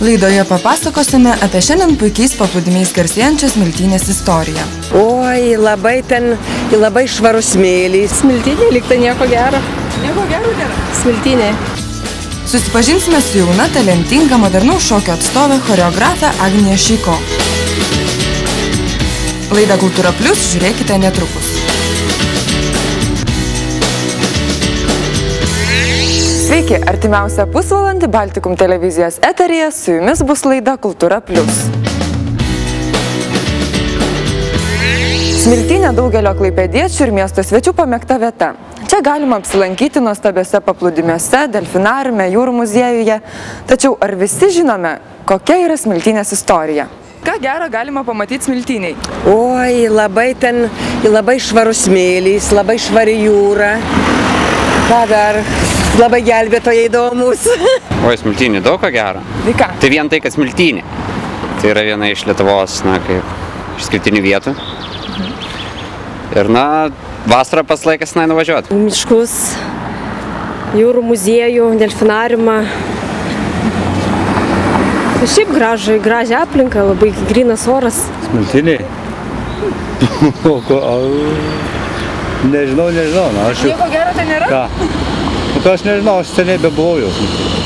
Laidoje papasakosime apie šiandien puikiais paplūdimiais garsėjančios Smiltynės istoriją. Oi, labai švarus smėlis. Smiltynė lyg tai nieko gero. Nieko gero nėra? Smiltynė. Susipažinsime su jauna, talentinga, modernaus šokio atstovė choreografė Agnija Šeiko. Laidą Kultūra Plius žiūrėkite netrukus. Sveiki, artimiausią pusvalandį Baltikum televizijos eteryje su jumis bus laida Kultūra Plius. Smiltynė daugelio klaipėdiečių ir miesto svečių pamėgta vieta. Čia galima apsilankyti nuostabiuose paplūdimiuose, delfinariume, jūrų muziejuje. Tačiau ar visi žinome, kokia yra Smiltynės istorija? Ką gero galima pamatyti Smiltyniai? Oi, labai švarus smėlis, labai švari jūra. Ką dar? Labai gelbėtojai įdomus. Oi, Smiltynė daug ką gero. Tai ką? Tai vien tai, kad Smiltynė. Tai yra viena iš Lietuvos, kaip išskirtinių vietų. Ir, vasarą pas laikas nuvažiuoti. Miškus, jūrų muziejų, delfinariumą. Šiaip gražią aplinką, labai grynas oras. Smiltynė? Nežinau. Nieko gero tai nėra? Ką? Aš nežinau, aš seniai bebuvau jau.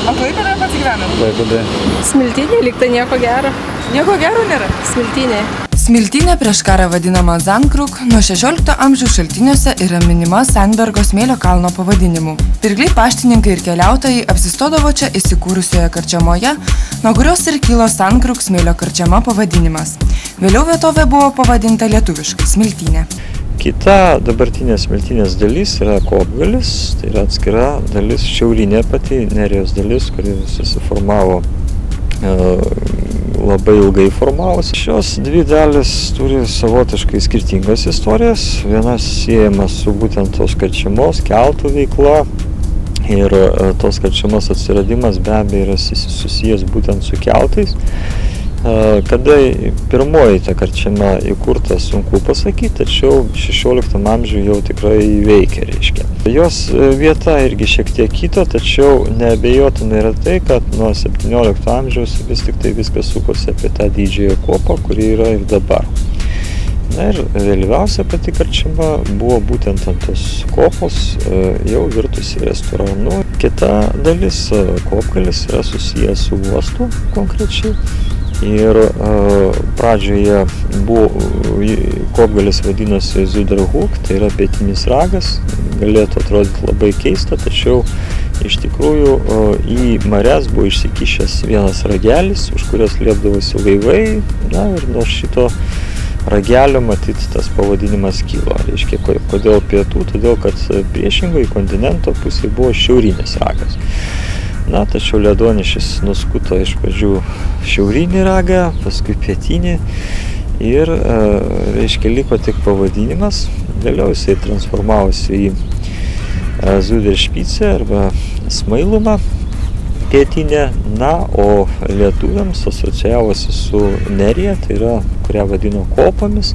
O Klaipėdoje pats gyvenat? Klaipėdoje. Smiltynė lyg tai nieko gero. Nieko gero nėra? Smiltynė. Smiltynė prieš karą vadinama Zandkruk, nuo 16 amžiaus šaltiniuose yra minima Sandbergo smėlio kalno pavadinimu. Pirkliai, paštininkai ir keliautojai apsistodavo čia įsikūrusioje karčiamoje, nuo kurios ir kilo Sandkruk smėlio karčiama pavadinimas. Vėliau vietovė buvo pavadinta lietuviškai Smiltynė. Kita dabartinės Smiltynės dalis yra Kopgalis, tai yra atskira dalis, šiaurinė pati Nerijos dalis, kuri susiformavo labai ilgai formavosi. Šios dvi dalis turi savotiškai skirtingas istorijas. Vienas siejamas su būtent tos karčiamos, keltų veikla ir tos karčiamos atsiradimas be abejo yra susijęs būtent su keltais. Kada pirmoji ta karčiama įkurta, sunku pasakyti, tačiau 16 amžiuje jau tikrai veikia, reiškia. Jos vieta irgi šiek tiek kito, tačiau neabejotinai yra tai, kad nuo 17 amžiaus vis tik tai viskas sukosi apie tą didžiąją kopą, kuri yra ir dabar. Na ir vėliausia pati karčiama buvo būtent ant tos kopos, jau virtusi restoranu. Kita dalis, Kopgalis, yra susijęs su uostu konkrečiai. Ir pradžioje Kopgalis vadinosi Zuderhuk, tai yra pietinis ragas, galėtų atrodyti labai keista, tačiau iš tikrųjų į marias buvo išsikišęs vienas ragelis, už kurios liepdavosi laivai, ir nuo šito ragelio matyt tas pavadinimas kilo. Reiškia, kodėl pietų? Todėl, kad priešingoje kontinento pusėje buvo šiaurinis ragas. Tačiau ledonešis nuskuto iš pradžių šiaurinį ragą, paskui pietinį ir, reiškia, liko tik pavadinimas. Vėliau jisai transformavosi į Zuderšpicę arba Smailumą pietinę, o lietuviams asocijavosi su Nerija, tai yra, kurią vadino kopomis.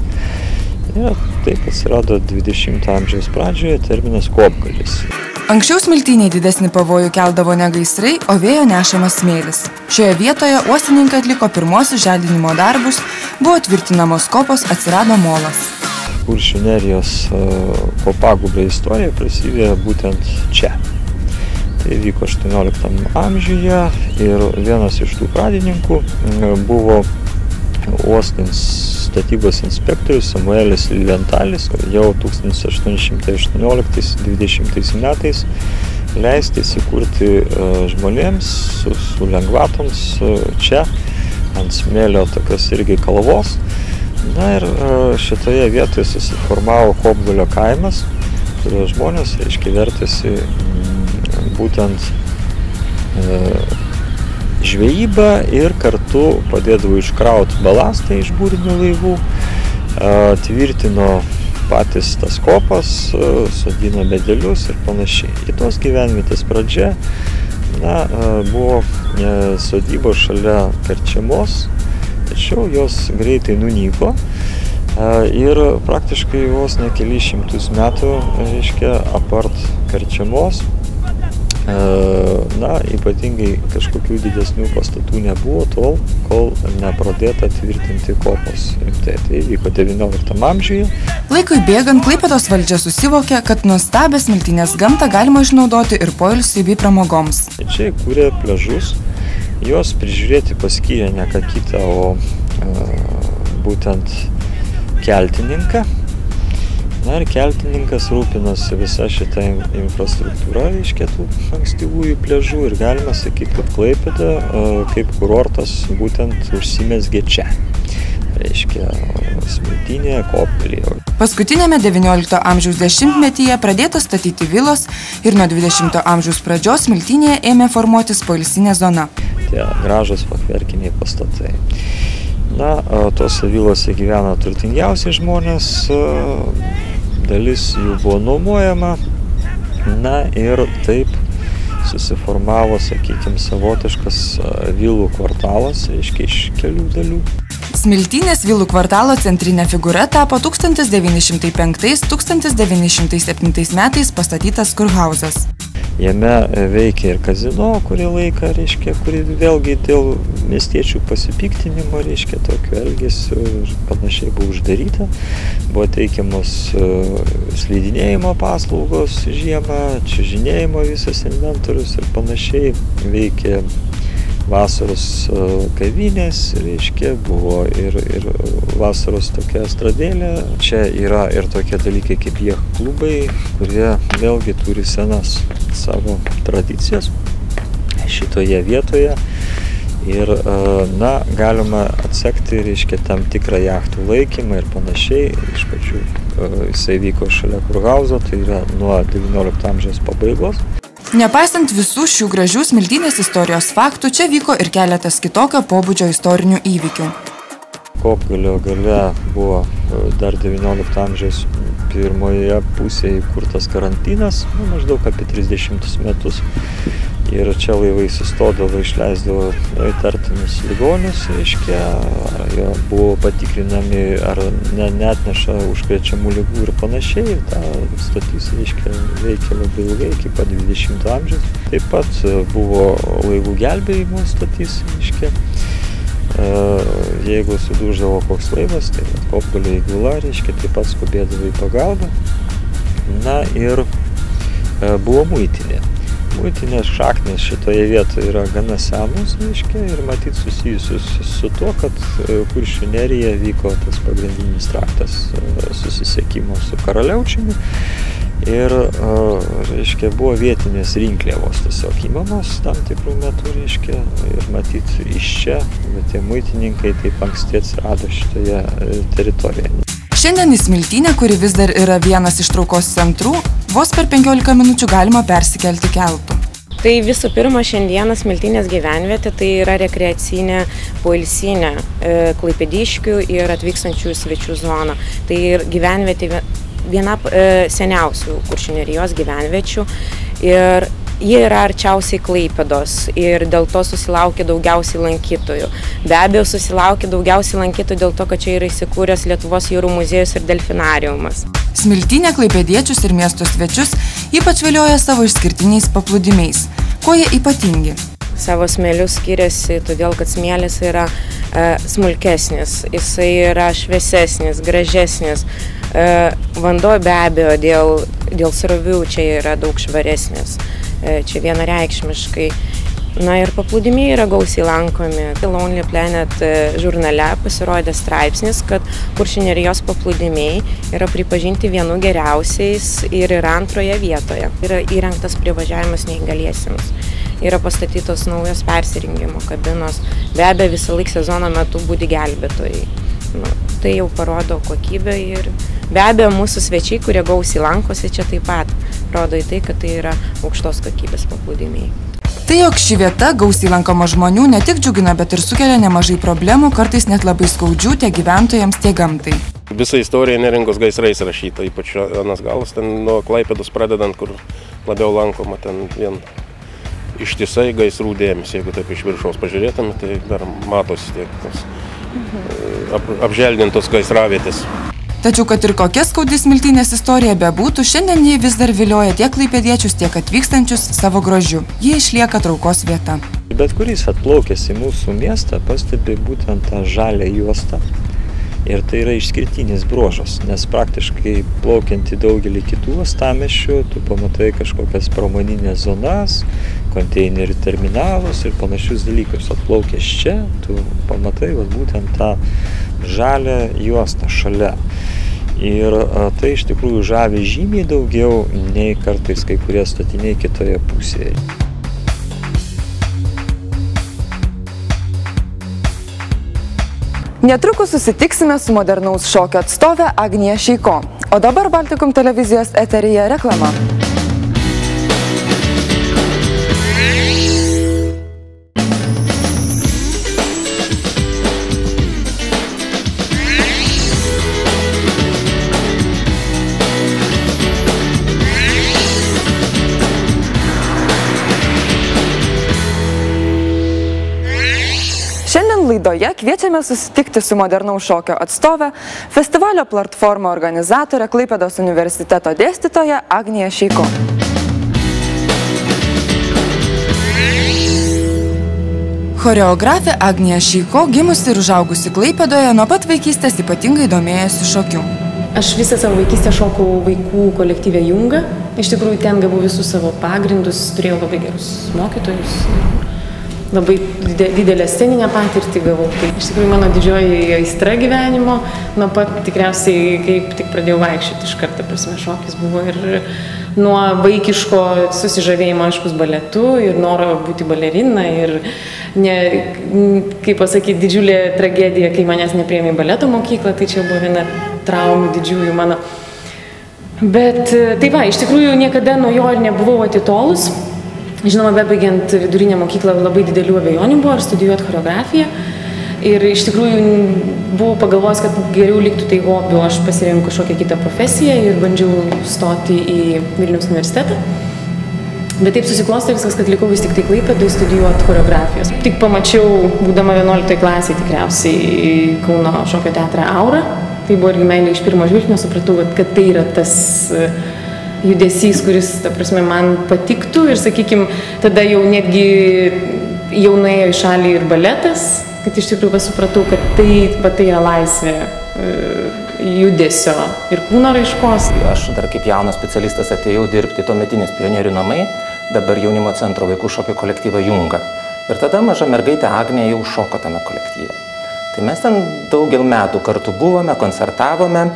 Ir taip atsirado 20 amžiaus pradžioje terminas Kopgalis. Anksčiau Smiltynei didesnį pavojų keldavo ne gaisrai, o vėjo nešamas smėlis. Šioje vietoje uostininkai atliko pirmosius želdinimo darbus, buvo tvirtinamos kopos, atsirado molas. Kuršių Nerijos kopagūbrio istorija prasidėjo būtent čia. Tai vyko 18 amžiuje ir vienas iš tų pradininkų buvo statybos inspektorius Samuelis Lilventalis, jau 1818-20 metais leisti įsikurti žmonėms su lengvatoms čia ant smėlio tokios irgi kalvos. Ir šitoje vietoje susiformavo Kopgalio kaimas, kurio žmonės, reiškia, vertėsi būtent žvejybą ir kartu padėdavo iškrauti balastą iš būrinių laivų, tvirtino patys tas kopas, sodino medelius ir panašiai. Kitos gyvenvietės pradžia buvo sodybos šalia karčiamos, tačiau jos greitai nunyko ir praktiškai vos ne kelis šimtus metų, reiškia, apart karčiamos na, ypatingai kažkokių didesnių pastatų nebuvo tol, kol nepradėta tvirtinti kopos. Tai vyko 19 amžiuje. Laikui bėgant, Klaipėdos valdžia susivokė, kad nuostabią smiltynės gamtą galima išnaudoti ir poilsiui bei pramogoms. Čia kūrė pliažus, jos prižiūrėti paskyrė ne ką kitą, o būtent keltininką. Na ir keltininkas rūpinosi visą šitą infrastruktūrą, reiškia, tų ankstyvųjų pliažų ir galima sakyti, kad Klaipėda kaip kurortas būtent užsimezgė čia. Reiškia, smiltynėje, Kopgalyje. Paskutinėme 19 amžiaus dešimtmetyje pradėta statyti vilos ir nuo 20 amžiaus pradžios smiltynėje ėmė formuotis poilsinė zona. Tie gražus fachverkiniai pastatai. Na, tose vilose gyvena turtingiausi žmonės, dalis jų buvo nuomojama, na ir taip susiformavo, sakykime, savotiškas vilų kvartalas, reiškia, iš kelių dalių. Smiltynės vilų kvartalo centrinė figūra tapo 1905–1907 metais pastatytas kurhauzas. Jame veikia ir kazino kurį laiką, reiškia, kuri vėlgi dėl miestiečių pasipiktinimo, reiškia, tokio elgesio ir panašiai buvo uždaryta. Buvo teikiamos slidinėjimo paslaugos žiemą, čiuožinėjimo visas inventorius ir panašiai. Veikė vasaros kavinės, reiškia, buvo ir vasaros tokia estradėlė. Čia yra ir tokie dalykai kaip jie klubai, kurie vėlgi turi senas savo tradicijas šitoje vietoje. Ir, na, galima atsekti, reiškia, tam tikrą jachtų laikymą ir panašiai. Iš pačių jisai vyko šalia kurhauzo, tai yra nuo 19 amžiaus pabaigos. Nepaisant visų šių gražių smiltynės istorijos faktų, čia vyko ir keletas kitokio pobūdžio istorinių įvykių. Kopgalio gale buvo dar 19 amžiaus pirmoje pusėje įkurtas karantinas, maždaug apie 30 metus. Ir čia laivai sustodavo, išleisdavo įtartinus ligonius, reiškia, jie buvo patikrinami, ar neatneša užkrečiamų ligų ir panašiai. Ta stotis, reiškia, veikė labai ilgai, iki pat 20 amžiaus. Taip pat buvo laivų gelbėjimo stotis, reiškia. Jeigu suduždavo koks laivas, tai Kopgalio įgula, reiškia, taip pat skubėdavo į pagalbą. Na ir buvo muitinė. Muitinės šaknės šitoje vietoje yra gana senos, reiškia, ir matyt susijusius su tuo, kad Kuršių nerija vyko tas pagrindinis traktas susisiekimo su Karaliaučiumi. Ir, reiškia, buvo vietinės rinkliavos tiesiog įmamos tam tikrų metų, reiškia, ir matyt iš čia tie muitininkai taip anksti atsirado šitoje teritorijoje. Šiandien į Smiltynę, kuri vis dar yra vienas iš traukos centrų, vos per 15 minučių galima persikelti keltu. Tai visų pirma, šiandieną Smiltynės gyvenvietė tai yra rekreacinė, poilsinė klaipėdiškių ir atvykstančių svečių zona. Tai ir gyvenvietė viena seniausių Kuršių nerijos gyvenviečių ir jie yra arčiausiai Klaipėdos ir dėl to susilaukia daugiausiai lankytojų. Be abejo, susilaukia daugiausiai lankytojų dėl to, kad čia yra įsikūręs Lietuvos jūrų muziejus ir delfinariumas. Smiltynė klaipėdiečius ir miesto svečius ypač vilioja savo išskirtiniais paplūdimiais. Kuo jie ypatingi? Savo smėliu skiriasi, todėl kad smėlis yra smulkesnis, jisai yra šviesesnis, gražesnis. Vanduo be abejo dėl srovių čia yra daug švaresnis. Čia vienareikšmiškai. Na ir paplūdimiai yra gausiai lankomi. Lonely Planet žurnale pasirodė straipsnis, kad Kuršių nerijos paplūdimiai yra pripažinti vienu geriausiais ir yra antroje vietoje. Yra įrengtas privažiavimas neįgaliesiems. Yra pastatytos naujos persirengimo kabinos. Be abejo, visą laik sezono metu budi gelbėtojai. Tai jau parodo kokybę ir be abejo mūsų svečiai, kurie gausiai lankosi čia taip pat, rodo į tai, kad tai yra aukštos kokybės paplūdimiai. Tai jog ši vieta gausiai lankoma žmonių ne tik džiugina, bet ir sukelia nemažai problemų, kartais net labai skaudžių tiek gyventojams, tiek gamtai. Visa istorija neringos gaisrais rašyta, ypač anas galas, ten nuo Klaipėdos pradedant, kur labiau lankoma, ten vien ištisai gaisrų dėmesį. Jeigu taip iš viršaus pažiūrėtume, tai dar matosi tiek tos apželdintos gaisravietės. Tačiau, kad ir kokia skaudi Smiltynės istorija bebūtų, šiandien jie vis dar vilioja tiek klaipėdiečius, tiek atvykstančius savo grožiu. Jie išlieka traukos vieta. Bet kuris atplaukęs į mūsų miestą pastebi būtent tą žalią juostą. Ir tai yra išskirtinis bruožas, nes praktiškai plaukiant į daugelį kitų uostamiesčių, tu pamatai kažkokias pramoninės zonas, konteinerių terminalus ir panašius dalykus. Atplaukęs čia, tu pamatai būtent tą žalią juostą šalia. Ir tai iš tikrųjų žavi žymiai daugiau nei kartais kai kurie statiniai kitoje pusėje. Netrukus susitiksime su modernaus šokio atstove Agnija Šeiko. O dabar Baltikum televizijos eteryje reklama. Šiandien laidoje kviečiame susitikti su modernaus šokio atstove, festivalio platformą organizatorė Klaipėdos universiteto dėstytoja Agnija Šeiko. Choreografė Agnija Šeiko, gimusi ir užaugusi Klaipėdoje, nuo pat vaikystės ypatingai domėjosi šokiu. Aš visą savo vaikystę šokau vaikų kolektyve Junga. Iš tikrųjų, ten gavau visus savo pagrindus, turėjau labai gerus mokytojus. Labai didelę sceninę patirtį gavau. Tai iš tikrųjų mano didžioji aistra gyvenimo, nuo pat tikriausiai, kaip tik pradėjau vaikščioti iš karto, prasme, šokis buvo ir nuo vaikiško susižavėjimo aiškus baletu ir noro būti balerina ir, kaip pasakyti, didžiulė tragedija, kai manęs nepriėmė į baleto mokyklą, tai čia buvo viena traumų didžiųjų mano. Bet tai va, iš tikrųjų niekada nuo jo ir nebuvau atitolus. Žinoma, bebaigiant vidurinę mokyklą labai didelių abejonių buvo ar studijuoti choreografiją. Ir iš tikrųjų buvau pagalvojęs, kad geriau liktų tai hobiu, aš pasirinkau kažkokią kitą profesiją ir bandžiau stoti į Vilniaus universitetą. Bet taip susiklostė viskas, kad likau vis tik tai Klaipėdoje studijuoti choreografijos. Tik pamačiau, būdama 11 klasėje tikriausiai, Kauno šokio teatrą Aura. Tai buvo irgi meilė iš pirmo žvilgsnio, supratau, kad tai yra tas judesys, kuris, ta prasme, man patiktų ir, sakykime, tada jau netgi jau nuėjo į šalį ir baletas, kad iš tikrųjų supratau, kad tai yra laisvė judesio ir kūno raiškos. Aš dar kaip jaunas specialistas atėjau dirbti tuometinės pionierių namai, dabar jaunimo centro vaikų šokio kolektyvą Junga. Ir tada maža mergaitė Agnė jau šoko tame kolektyve. Tai mes ten daugel metų kartu buvome, koncertavome.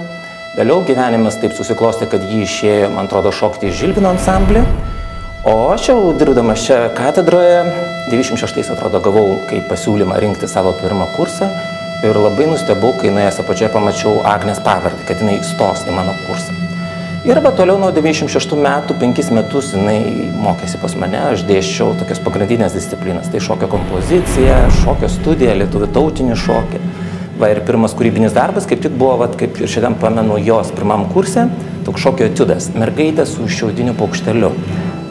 Vėliau gyvenimas taip susiklostė, kad jį išėjo, man atrodo, šokti į Žilvino ansamblį. O aš jau dirbdamas čia katedroje, 96 atrodo gavau kaip pasiūlymą rinkti savo pirmą kursą. Ir labai nustebau, kai nuėjęs apačioje pamačiau Agnės pavardę, kad jinai įstos į mano kursą. Ir va toliau nuo 96 metų, 5 metus jinai mokėsi pas mane, aš dėsčiau tokias pagrindinės disciplinas. Tai šokio kompozicija, šokio studija, lietuvių tautinį šokį. Va ir pirmas kūrybinis darbas, kaip tik buvo, kaip ir šiandien pamenu jos pirmam kurse, toks šokio etiudas, mergaitė su šiaudiniu paukšteliu.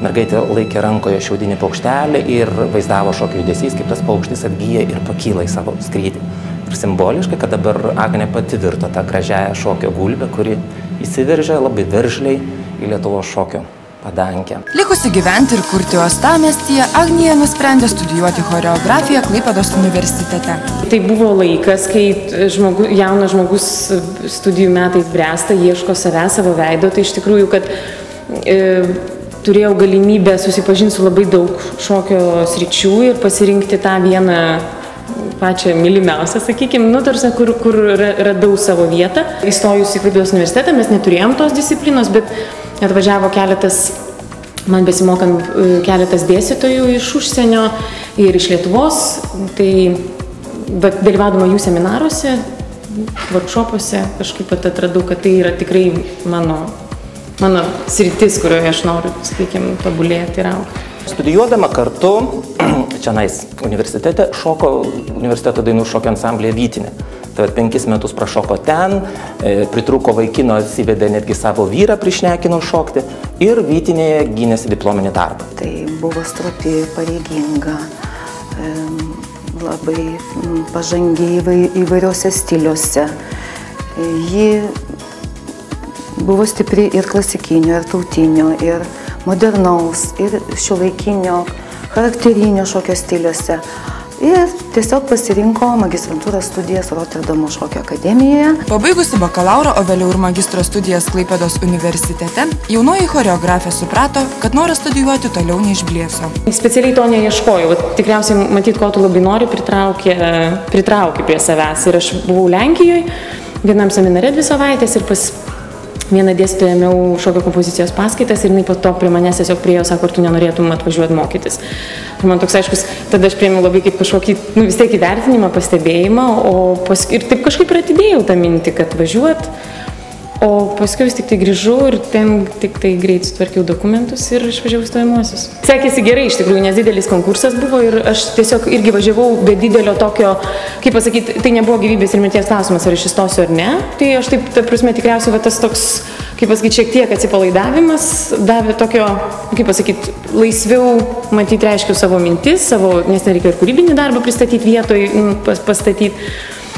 Mergaitė laikė rankoje šiaudinį paukštelį ir vaizdavo šokio judesys, kaip tas paukštis atgyja ir pakyla į savo skrydį. Ir simboliškai, kad dabar Agnė pati virto tą gražiąją šokio gulbę, kuri įsiveržė labai veržliai į Lietuvos šokio padankę. Likusi gyventi ir kurti uostamiestyje, Agnija nusprendė studijuoti choreografiją Klaipėdos universitete. Tai buvo laikas, kai jaunas žmogus studijų metais bręsta, ieško savęs, savo veido. Tai iš tikrųjų, kad turėjau galimybę susipažinti su labai daug šokio sričių ir pasirinkti tą vieną pačią mylimiausią, sakykime, tarsi, kur radau savo vietą. Įstojus į Klaipėdos universitetą mes neturėjom tos disciplinos, bet atvažiavo man besimokant keletas dėstytojų iš užsienio ir iš Lietuvos, tai dalyvaudama jų seminaruose, workshopuose, kažkaip atradau, kad tai yra tikrai mano sritis, kurioje aš noriu, sakykime, tobulėti ir augti. Studijuodama kartu, čianais universitete, šoko universiteto dainų šokio ansamblėje Vytinė. Tai 5 metus prašoko ten, pritrūko vaikino, atsivedė netgi savo vyrą, prišnekino šokti ir Vytinėje gynėsi diplominį darbą. Tai buvo stropi, pareiginga, labai pažangiai įvairiuose stiliuose. Ji buvo stipri ir klasikinio, ir tautinio, ir modernaus, ir šiuolaikinio, charakterinio šokio stiliuose. Ir tiesiog pasirinko magistrantūros studijas Roterdamo šokio akademijoje. Pabaigusi bakalauro, o vėliau ir magistro studijas Klaipėdos universitete, jaunoji choreografė suprato, kad noras studijuoti toliau neišblėso. Specialiai to neieškojau. Tikriausiai matyt, ko tu labai nori, pritrauki prie savęs. Ir aš buvau Lenkijoje, vienam seminare 2 savaitės ir pas vieną dėstytoją ėmiau šokio kompozicijos paskaitas ir jinai po to prie manęs tiesiog priėjo, sako, ar tu nenorėtum atvažiuoti mokytis. Ir man toks aiškus, tada aš priėmiau labai kaip kažkokį, vis tiek įvertinimą, pastebėjimą, ir taip kažkaip ir atidėjau tą mintį, kad važiuot. O paskui vis tik tai grįžau ir ten tik tai greit sutvarkiau dokumentus ir išvažiavau stojamuosius. Sekėsi gerai iš tikrųjų, nes didelis konkursas buvo ir aš tiesiog irgi važiavau be didelio tokio, kaip pasakyti, tai nebuvo gyvybės ir mirties klausimas, ar aš įstosiu ar ne. Tai aš taip, ta prasme, tikriausiai va, tas toks, kaip pasakyti, šiek tiek atsipalaidavimas davė tokio, kaip pasakyti, laisviau matyti, reiškiu savo mintis, nes nereikėjo ir kūrybinį darbą pristatyti vietoj, pastatyti.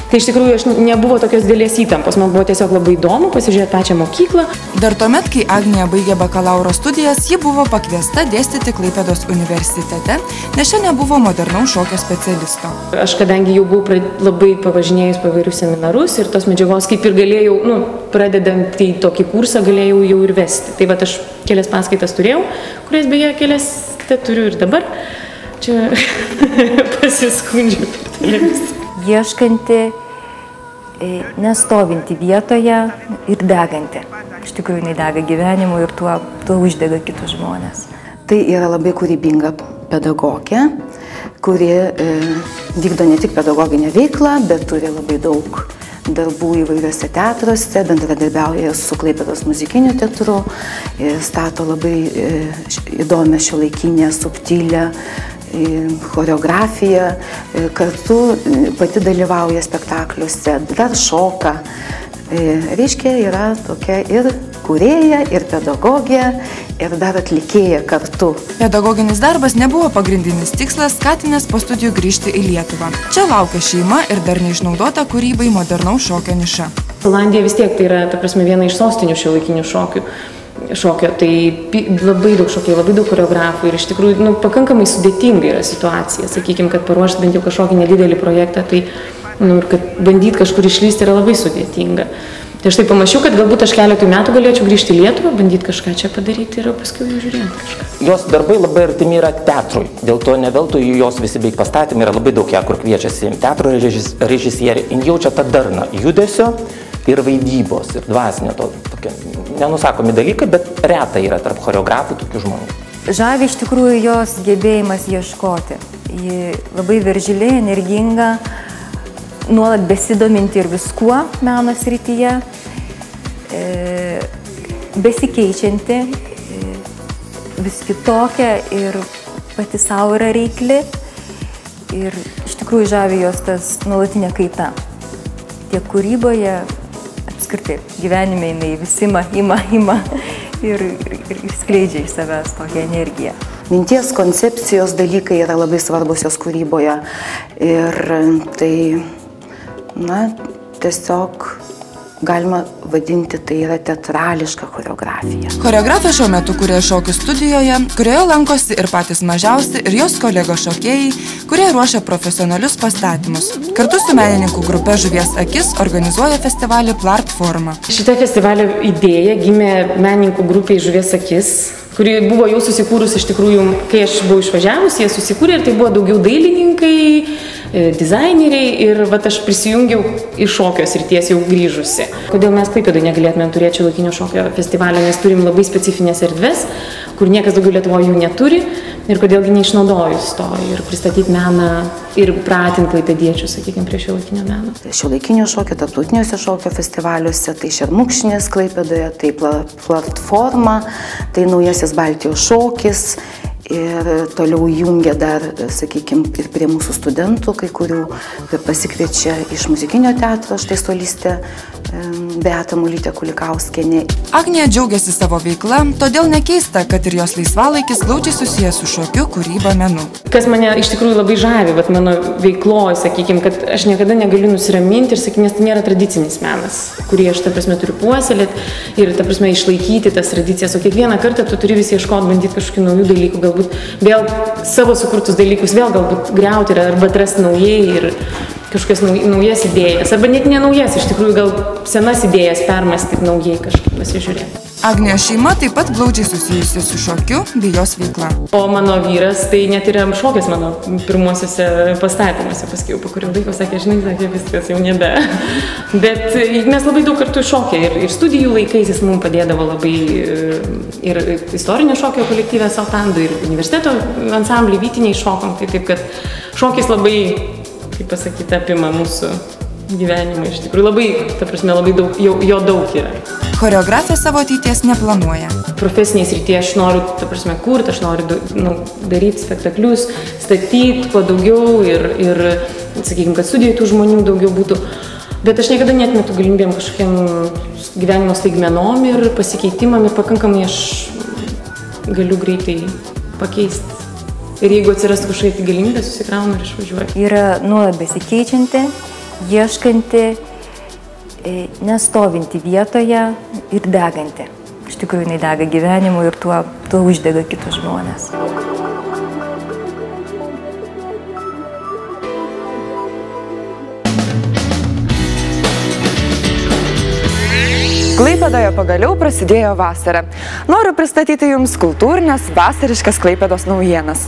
Tai iš tikrųjų nebuvo tokios didelės įtampos, man buvo tiesiog labai įdomu pasižiūrėti pačią mokyklą. Dar tuomet, kai Agnija baigė bakalauro studijas, ji buvo pakviesta dėstyti Klaipėdos universitete, nes čia nebuvo modernaus šokio specialisto. Aš kadangi jau buvau labai pavažinėjus po įvairius seminarus ir tos medžiagos kaip ir galėjau, pradedant į tokį kursą galėjau jau ir vesti. Tai va aš kelias paskaitas turėjau, kurias beje kelias turiu ir dabar. Čia pasiskundžiu per televiziją. Ieškanti, nestovinti vietoje ir deganti. Iš tikrųjų, jinai dega gyvenimu ir tuo uždega kitus žmonės. Tai yra labai kūrybinga pedagogė, kuri vykdo ne tik pedagoginę veiklą, bet turi labai daug darbų įvairiuose teatruose, bendradarbiauja su Klaipėdos muzikiniu teatru, stato labai įdomią šiuolaikinę, subtilę choreografiją, kartu pati dalyvauja spektakliuose, dar šoka. Reiškia, yra tokia ir kūrėja, ir pedagogė, ir dar atlikėja kartu. Pedagoginis darbas nebuvo pagrindinis tikslas, skatinęs po studijų grįžti į Lietuvą. Čia laukia šeima ir dar neišnaudota kūrybai modernaus šokio niša. Olandija vis tiek tai yra, ta prasme, viena iš sostinių šiuolaikinių šokio, tai labai daug šokėjų, labai daug choreografų ir iš tikrųjų pakankamai sudėtinga yra situacija. Sakykime, kad paruošti bent jau kažkokį nedidelį projektą, tai kad bandyti kažkur išlysti yra labai sudėtinga. Tai aš tai pamačiau, kad galbūt aš keletui metų galėčiau grįžti į Lietuvą, bandyti kažką čia padaryti ir paskui jau žiūrėti kažką. Jos darbai labai artimi yra teatrui, dėl to ne veltui jos visi beveik pastatymai yra labai daug ją, kur kviečiasi teatro režisieriai. Jin jaučia tą darną judesio ir vaidybos, ir dvasinio tokie nenusakomi dalykai, bet reta yra tarp choreografų tokių žmonių. Žavi iš tikrųjų jos gebėjimas ieškoti. Ji labai veržili, energinga, nuolat besidominti ir viskuo meno srityje, besikeičianti, vis kitokia ir pati savo yra reikli. Ir iš tikrųjų žavi jos tas nuolatinė kaita. Tiek kūryboje, apskritai, gyvenime jinai vis ima ir skleidžia iš savęs tokią energiją. Minties koncepcijos dalykai yra labai svarbus jos kūryboje ir tai, tiesiog galima vadinti, tai yra teatrališka choreografija. Choreografė šiuo metu kuria šokių studijoje, kurioje lankosi ir patys mažiausi, ir jos kolegos šokėjai, kurie ruošia profesionalius pastatymus. Kartu su menininkų grupe Žuvies akis organizuoja festivalį Platforma. Šita festivalio idėja gimė menininkų grupiai Žuvies akis, kuri buvo jau susikūrus iš tikrųjų, kai aš buvau išvažiavus, jie susikūrė ir tai buvo daugiau dailininkai, dizaineriai ir aš prisijungiau iš šokio srities jau grįžusi. Kodėl mes Klaipėdoje negalėtume turėti šiuolaikinio šokio festivalio, nes turim labai specifinės erdves, kur niekas daugiau Lietuvoje jų neturi ir kodėlgi neišnaudojus to ir pristatyti meną ir pratinti klaipėdiečius, sakykime, prie šiuolaikinio meno. Šiuolaikinio šokio, tarptautiniuose šokio festivaliuose, tai Šermukšnis Klaipėdoje, tai Platforma, tai Naujasis Baltijos šokis ir toliau jungia dar, sakykime, ir prie mūsų studentų, kai kurių pasikviečia iš muzikinio teatro, štai solistė Beata Mulytė Kulikauskienė. Agnija džiaugiasi savo veikla, todėl nekeista, kad ir jos laisvalaikis glaudžiai susijęs su šokiu, kūryba, menu. Kas mane iš tikrųjų labai žavi, bet mano veikloje, sakykime, kad aš niekada negaliu nusiraminti ir sakyti, nes tai nėra tradicinis menas, kurį aš, ta prasme, turiu puoselėti ir, ta prasme, išlaikyti tas tradicijas, o kiekvieną kartą tu turi vis ieškoti, bandyti kažkokių naujų dalykų, galbūt vėl savo sukurtus dalykus vėl galbūt griauti arba atrasti naujai ir kažkokias naujas idėjas, arba net ne naujas, iš tikrųjų gal senas idėjas permąstyti naujai kažkaip pasižiūrėti. Agnijos šeima taip pat glaudžiai susijusi su šokiu bei jos veikla. O mano vyras tai net yra šokęs mano pirmuosiuose pastatymuose, paskui jau po kurio laiko sakė, žinai, sakė, viskas jau nebe. Bet mes labai daug kartų šokė ir studijų laikais jis mums padėdavo labai ir istorinio šokio kolektyvę Saltandų, ir universiteto ansamblį Vytiniai šokom, tai taip, kad šokis labai, kaip pasakyti, apima mūsų gyvenimą. Iš tikrųjų labai, ta prasme, labai daug, jo daug yra. Choreografija savo ateities neplanuoja. Profesiniais rytyje aš noriu, ta prasme, kurti, aš noriu daryti spektaklius, statyti kuo daugiau ir sakykime, kad studijai tų žmonių daugiau būtų. Bet aš niekada netmetu galimybėm kažkokiam gyvenimo staigmenom ir pasikeitimam ir pakankamai aš galiu greitai pakeisti. Ir jeigu atsirastų kažkokia galimybė, susikraunu ir išvažiuoju. Yra nuolat besikeičianti, ieškanti, nestovinti vietoje ir deganti. Iš tikrųjų, jinai dega gyvenimu ir tuo uždega kitus žmonės. Klaipėdoje pagaliau prasidėjo vasara. Noriu pristatyti Jums kultūrinės vasariškas Klaipėdos naujienas.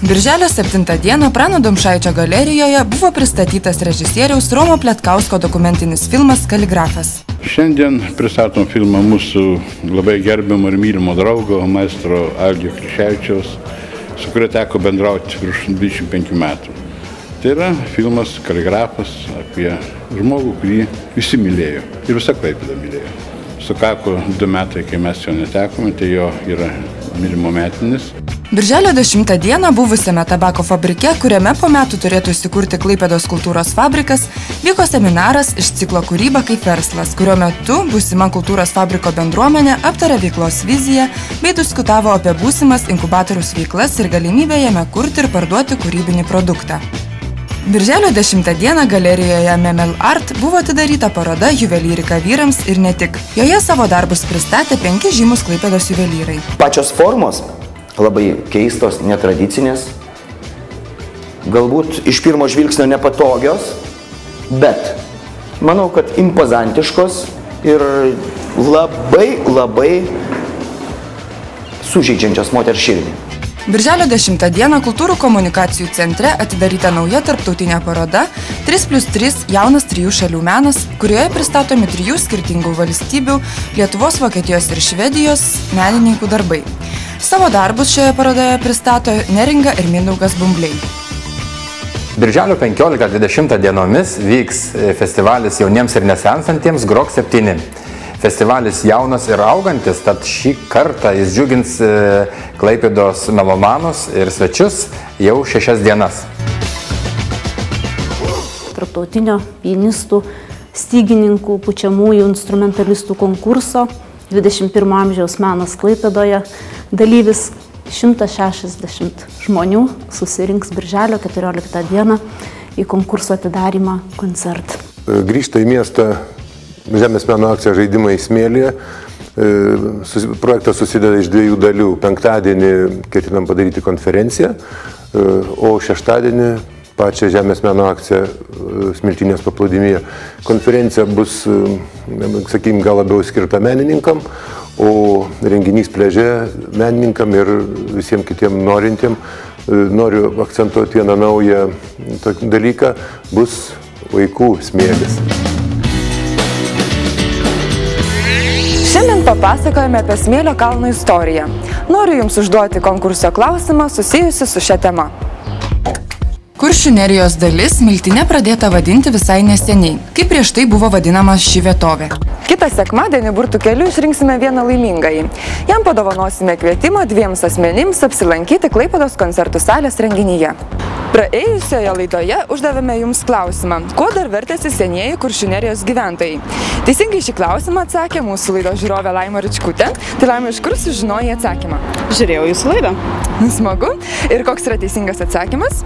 Birželio 7 dieną Prano Domšaičio galerijoje buvo pristatytas režisieriaus Romo Pletkausko dokumentinis filmas Kaligrafas. Šiandien pristatom filmą mūsų labai gerbiamo ir mylimo draugo, maestro Algio Kliševičiaus, su kuriuo teko bendrauti prieš 25 metų. Tai yra filmas Kaligrafas apie žmogų, kurį visi mylėjo ir visa Klaipėda mylėjo. Sukako 2 metai, kai mes jo netekome, tai jo yra mylimo metinis. Birželio 10 dieną buvusiame tabako fabrike, kuriame po metų turėtų įsikurti Klaipėdos kultūros fabrikas, vyko seminaras iš ciklo Kūryba kaip verslas, kurio metu būsima kultūros fabriko bendruomenė aptarė veiklos viziją bei diskutavo apie būsimas inkubatoriaus veiklas ir galimybę jame kurti ir parduoti kūrybinį produktą. Birželio 10 dieną galerijoje Memel Art buvo atidaryta paroda Juvelyrika vyrams ir ne tik. Joje savo darbus pristatė 5 žymus Klaipėdos juvelyrai. Pačios formos labai keistos, netradicinės, galbūt iš pirmo žvilgsnio nepatogios, bet manau, kad impozantiškos ir labai sužeidžiančios moters širdį. Birželio 10 dieną Kultūrų komunikacijų centre atidaryta nauja tarptautinė paroda 3+3 jaunas 3 šalių menas, kurioje pristatomi 3 skirtingų valstybių – Lietuvos, Vokietijos ir Švedijos menininkų darbai. Savo darbus šioje parodoje pristato Neringa ir Mindaugas Bumbliai. Birželio 15-20 dienomis vyks festivalis jauniems ir nesensantiems Grok 7. Festivalis jaunas ir augantis, tad šį kartą jis džiugins Klaipėdos melomanus ir svečius jau 6 dienas. Tarptautinio pianistų, stygininkų, pučiamųjų instrumentalistų konkurso 21 amžiaus menas Klaipėdoje dalyvis 160 žmonių susirinks birželio 14 dieną į konkurso atidarymą koncertą. Grįžta į miestą Žemės meno akcija Žaidimai smėlyje. Projektas susideda iš 2 dalių. Penktadienį ketinam padaryti konferenciją, o šeštadienį pačią Žemės meno akciją Smiltynės paplūdimyje. Konferencija bus, sakykime, gal labiau skirta menininkam, o renginys pliaže menininkam ir visiems kitiem norintiem. Noriu akcentuoti vieną naują dalyką, bus vaikų smėlis. Šiandien papasakojame apie Smėlio kalno istoriją. Noriu Jums užduoti konkurso klausimą susijusi su šia tema. Kuršių Nerijos dalis Smiltynė pradėta vadinti visai neseniai, kaip prieš tai buvo vadinama ši vietovė. Kitą sekmadienį burtų keliu išrinksime vieną laimingąjį. Jam padovanosime kvietimą 2 asmenims apsilankyti Klaipėdos koncertų salės renginyje. Praėjusioje laidoje uždavėme jums klausimą, kuo dar vertėsi senieji Kuršių Nerijos gyventojai. Teisingai šį klausimą atsakė mūsų laidos žiūrovė Laima Ričkutė. Tai Laima, iš kur sužinojai atsakymą? Žiūrėjau jūsų laidą. Smagu. Ir koks yra teisingas atsakymas?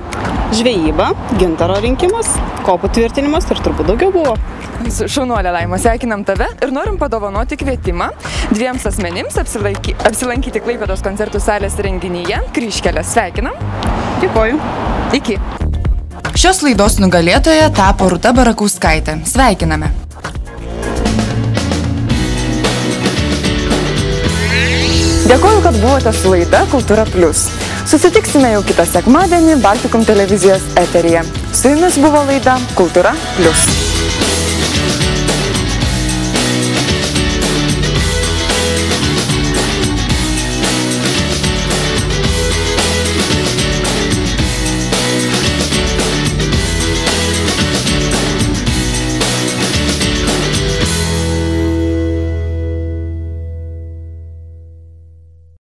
Žvejyba, gintaro rinkimas, kopų tvirtinimas ir turbūt daugiau buvo. Šaunuolė Laima, sveikinam tave ir norim padovanoti kvietimą 2 asmenims apsilankyti Klaipėdos koncertų salės renginyje Kryžkelė. Sveikinam. Dėkoju. Iki. Šios laidos nugalėtoja tapo Rūta Barakauskaitė. Sveikiname. Dėkoju, kad buvote su laida Kultūra Plius. Susitiksime jau kitą sekmadienį Baltikum televizijos eteryje. Su jumis buvo laida Kultūra Plius.